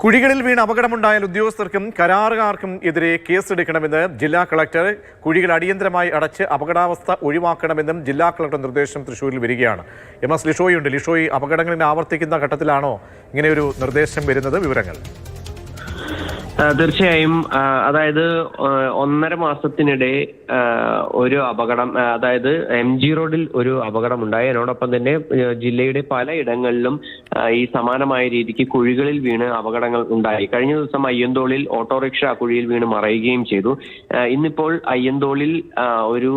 കുഴികളിൽ വീണ് അപകടമുണ്ടായാൽ ഉദ്യോഗസ്ഥർക്കും കരാറുകാർക്കും എതിരെ കേസെടുക്കണമെന്ന് ജില്ലാ കളക്ടർ. കുഴികൾ അടിയന്തരമായി അടച്ച് അപകടാവസ്ഥ ഒഴിവാക്കണമെന്നും ജില്ലാ കളക്ടർ നിർദ്ദേശം തൃശ്ശൂരിൽ വരികയാണ്. MS ലിഷോയുണ്ട്. ലിഷോയി, അപകടങ്ങളിൽ ആവർത്തിക്കുന്ന ഘട്ടത്തിലാണോ ഇങ്ങനെയൊരു നിർദ്ദേശം വരുന്നത്? വിവരങ്ങൾ. തീർച്ചയായും. അതായത് 1.5 മാസത്തിനിടെ ഒരു അപകടം, അതായത് MG റോഡിൽ ഒരു അപകടമുണ്ടായി. അതിനോടൊപ്പം തന്നെ ജില്ലയുടെ പലയിടങ്ങളിലും ഈ സമാനമായ രീതിക്ക് കുഴികളിൽ വീണ് അപകടങ്ങൾ ഉണ്ടായി. കഴിഞ്ഞ ദിവസം അയ്യന്തോളിൽ ഓട്ടോറിക്ഷ കുഴിയിൽ വീണ് മറയുകയും ചെയ്തു. ഇന്നിപ്പോൾ അയ്യന്തോളിൽ ഒരു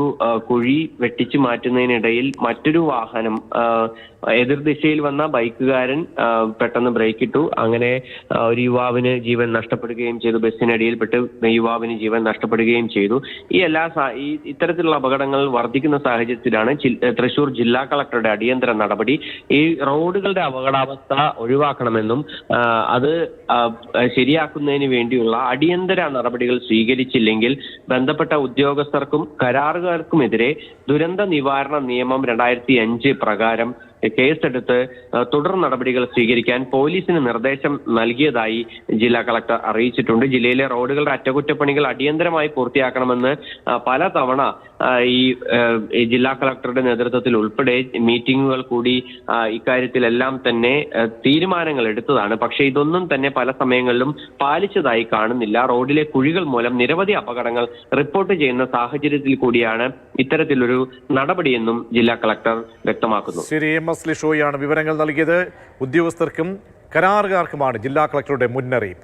കുഴി വെട്ടിച്ചു മാറ്റുന്നതിനിടയിൽ മറ്റൊരു വാഹനം, എതിർദിശയിൽ വന്ന ബൈക്കുകാരൻ പെട്ടെന്ന് ബ്രേക്കിട്ടു. അങ്ങനെ ഒരു യുവാവിന് ജീവൻ നഷ്ടപ്പെടുകയും ചെയ്തു. ബസ്സിനടിയിൽപ്പെട്ട് യുവാവിന് ജീവൻ നഷ്ടപ്പെടുകയും ചെയ്തു. ഇത്തരത്തിലുള്ള അപകടങ്ങൾ വർദ്ധിക്കുന്ന സാഹചര്യത്തിലാണ് തൃശൂർ ജില്ലാ കളക്ടറുടെ അടിയന്തര നടപടി. ഈ റോഡുകളുടെ അപകടാവസ്ഥ ഒഴിവാക്കണമെന്നും അത് ശരിയാക്കുന്നതിന് വേണ്ടിയുള്ള അടിയന്തര നടപടികൾ സ്വീകരിച്ചില്ലെങ്കിൽ ബന്ധപ്പെട്ട ഉദ്യോഗസ്ഥർക്കും കരാറുകാർക്കുമെതിരെ ദുരന്ത നിവാരണ നിയമം 2005 പ്രകാരം കേസെടുത്ത് തുടർ നടപടികൾ സ്വീകരിക്കാൻ പോലീസിന് നിർദ്ദേശം നൽകിയതായി ജില്ലാ കളക്ടർ അറിയിച്ചിട്ടുണ്ട്. ജില്ലയിലെ റോഡുകളുടെ അറ്റകുറ്റപ്പണികൾ അടിയന്തരമായി പൂർത്തിയാക്കണമെന്ന് പലതവണ ഈ ജില്ലാ കളക്ടറുടെ നേതൃത്വത്തിൽ ഉൾപ്പെടെ മീറ്റിംഗുകൾ കൂടി ഇക്കാര്യത്തിലെല്ലാം തന്നെ തീരുമാനങ്ങൾ എടുത്തതാണ്. പക്ഷേ ഇതൊന്നും തന്നെ പല സമയങ്ങളിലും പാലിച്ചതായി കാണുന്നില്ല. റോഡിലെ കുഴികൾ മൂലം നിരവധി അപകടങ്ങൾ റിപ്പോർട്ട് ചെയ്യുന്ന സാഹചര്യത്തിൽ കൂടിയാണ് ഇത്തരത്തിലൊരു നടപടിയെന്നും ജില്ലാ കളക്ടർ വ്യക്തമാക്കുന്നു. ശരി, MS ലിഷോയാണ് വിവരങ്ങൾ നൽകിയത്. ഉദ്യോഗസ്ഥർക്കും കരാറുകാർക്കുമാണ് ജില്ലാ കളക്ടറുടെ മുന്നറിയിപ്പ്.